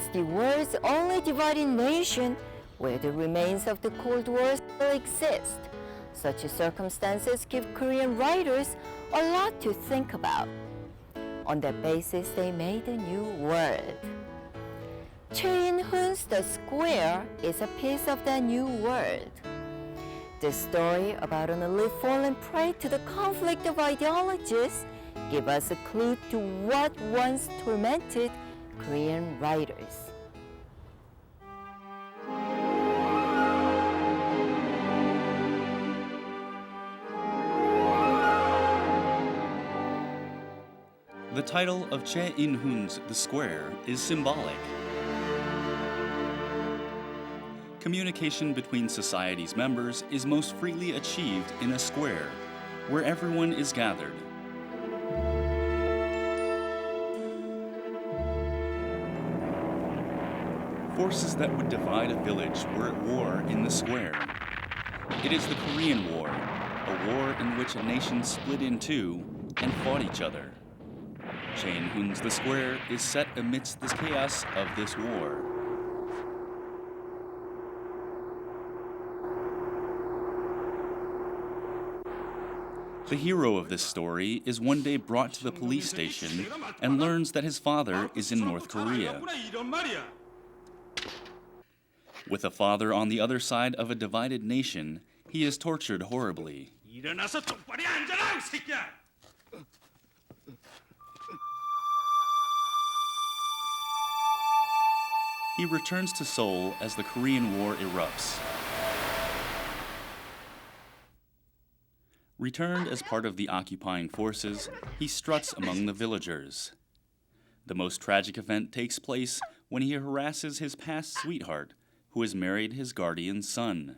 as the world's only divided nation where the remains of the Cold War still exist. Such circumstances give Korean writers a lot to think about. On that basis, they made a new world. Choi In-hoon's The Square is a piece of that new world. The story about an elite fallen prey to the conflict of ideologies give us a clue to what once tormented Korean writers. The title of Choi In-hoon's The Square is symbolic. Communication between society's members is most freely achieved in a square, where everyone is gathered. Forces that would divide a village were at war in the square. It is the Korean War, a war in which a nation split in two and fought each other. Choi In-hoon's The Square is set amidst the chaos of this war. The hero of this story is one day brought to the police station and learns that his father is in North Korea. With a father on the other side of a divided nation, he is tortured horribly. He returns to Seoul as the Korean War erupts. Returned as part of the occupying forces, he struts among the villagers. The most tragic event takes place when he harasses his past sweetheart, who has married his guardian's son.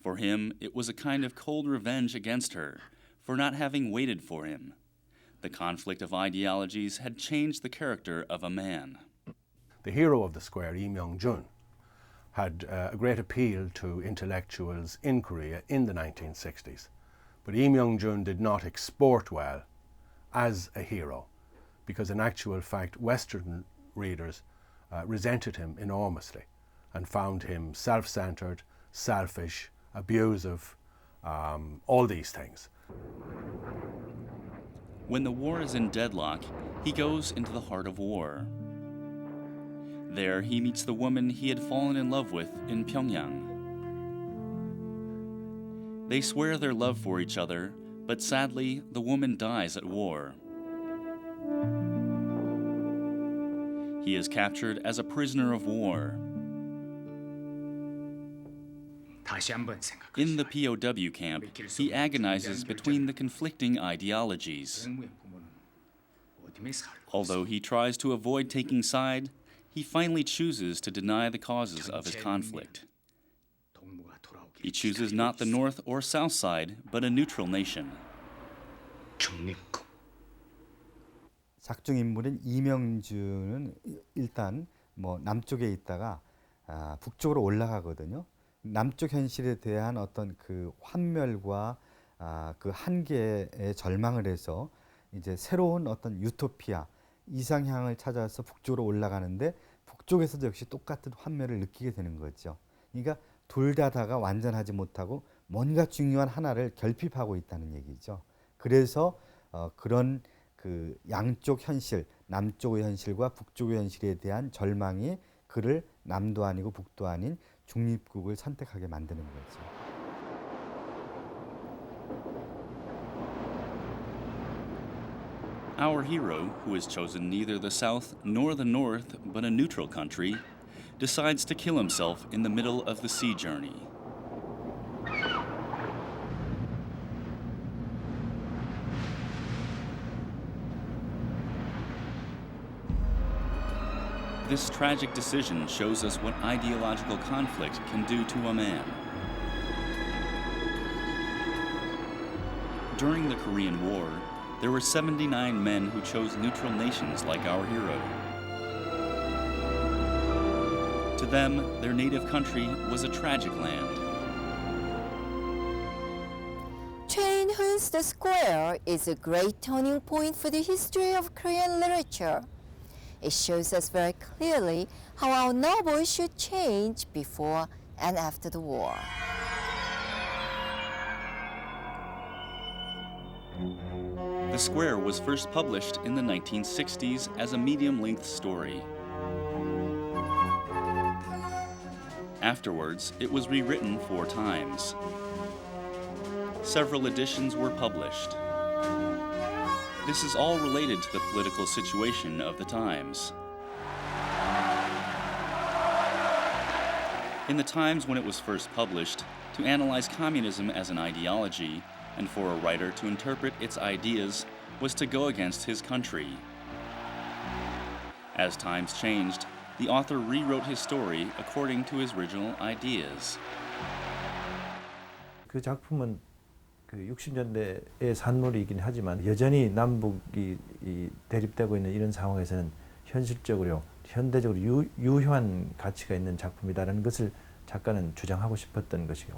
For him, it was a kind of cold revenge against her for not having waited for him. The conflict of ideologies had changed the character of a man. The hero of The Square, Lee Myung-jun, had a great appeal to intellectuals in Korea in the 1960s. But Lee Myung-jun did not export well as a hero because in actual fact Western readers resented him enormously and found him self-centered, selfish, abusive, all these things. When the war is in deadlock, he goes into the heart of war. There he meets the woman he had fallen in love with in Pyongyang. They swear their love for each other, but sadly, the woman dies at war. He is captured as a prisoner of war. In the POW camp, he agonizes between the conflicting ideologies. Although he tries to avoid taking side, he finally chooses to deny the causes of his conflict. He chooses not the north or south side, but a neutral nation. 작중 인물인 이명준은 일단 남쪽에 있다가 북쪽으로 올라가거든요. 남쪽 현실에 대한 어떤 그 환멸과 그 한계에 절망을 해서 이제 새로운 어떤 유토피아, 이상향을 찾아서 북쪽으로 올라가는데 북쪽에서도 역시 똑같은 환멸을 느끼게 되는 거죠. 그러니까 둘 다가 완전하지 못하고 뭔가 중요한 하나를 결핍하고 있다는 얘기죠. 그래서 그런 그 양쪽 현실, 남쪽의 현실과 북쪽의 현실에 대한 절망이 그를 남도 아니고 북도 아닌 중립국을 선택하게 만드는 거죠. Our hero, who has chosen neither the South nor the North, but a neutral country, decides to kill himself in the middle of the sea journey. This tragic decision shows us what ideological conflict can do to a man. During the Korean War, there were 79 men who chose neutral nations like our hero. To them, their native country was a tragic land. Choi In-hoon's The Square is a great turning point for the history of Korean literature. It shows us very clearly how our novel should change before and after the war. The Square was first published in the 1960s as a medium-length story. Afterwards, it was rewritten 4 times. Several editions were published. This is all related to the political situation of the times. In the times when it was first published, to analyze communism as an ideology and for a writer to interpret its ideas was to go against his country. As times changed, the author rewrote his story according to his original ideas. 그 작품은 그 60년대의 산물이긴 하지만 여전히 남북이 대립되고 있는 이런 상황에서는 현실적으로 현대적으로 유효한 가치가 있는 작품이다라는 것을 작가는 주장하고 싶었던 것이고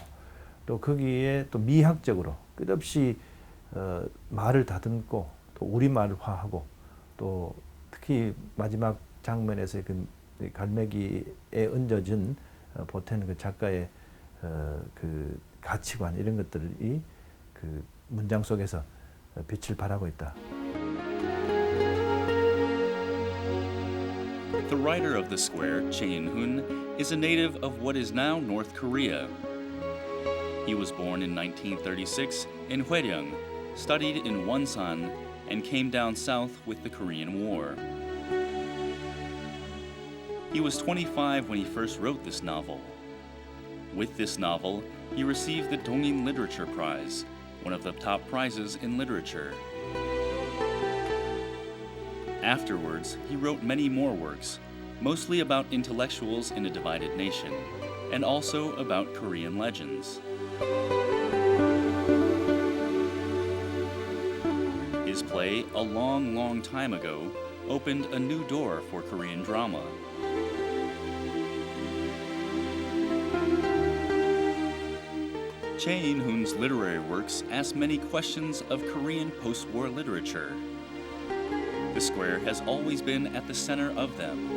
또 거기에 또 미학적으로 끝없이 말을 다듬고 또 우리말화하고 또 특히 마지막 장면에서의 그 갈매기에 얹어진 보태는 그 작가의 그 가치관 이런 것들이 그 문장 속에서 빛을 발하고 있다. The writer of The Square, Choi In-hoon, is a native of what is now North Korea. He was born in 1936 in Hwaryong, studied in Wonsan, and came down south with the Korean War. He was 25 when he first wrote this novel. With this novel, he received the Dongin Literature Prize, one of the top prizes in literature. Afterwards, he wrote many more works, mostly about intellectuals in a divided nation, and also about Korean legends. His play, A Long, Long Time Ago, opened a new door for Korean drama. Choi In-hoon's literary works ask many questions of Korean post-war literature. The Square has always been at the center of them.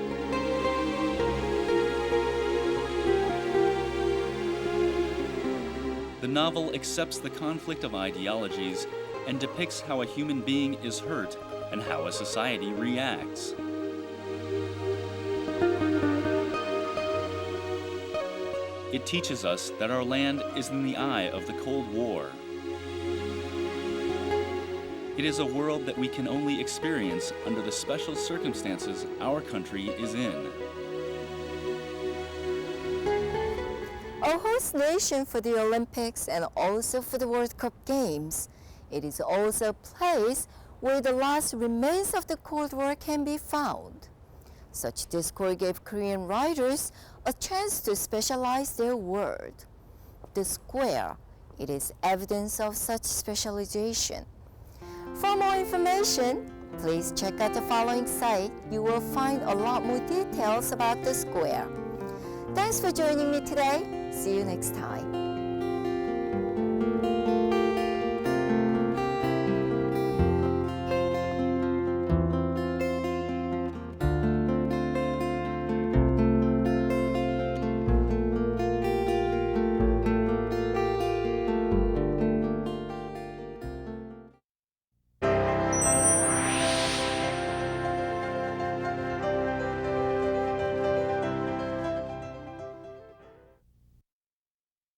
The novel accepts the conflict of ideologies and depicts how a human being is hurt and how a society reacts. It teaches us that our land is in the eye of the Cold War. It is a world that we can only experience under the special circumstances our country is in. A host nation for the Olympics and also for the World Cup Games, it is also a place where the last remains of the Cold War can be found. Such discord gave Korean writers a chance to specialize their word. The Square, it is evidence of such specialization. For more information, please check out the following site. You will find a lot more details about the Square. Thanks for joining me today. See you next time.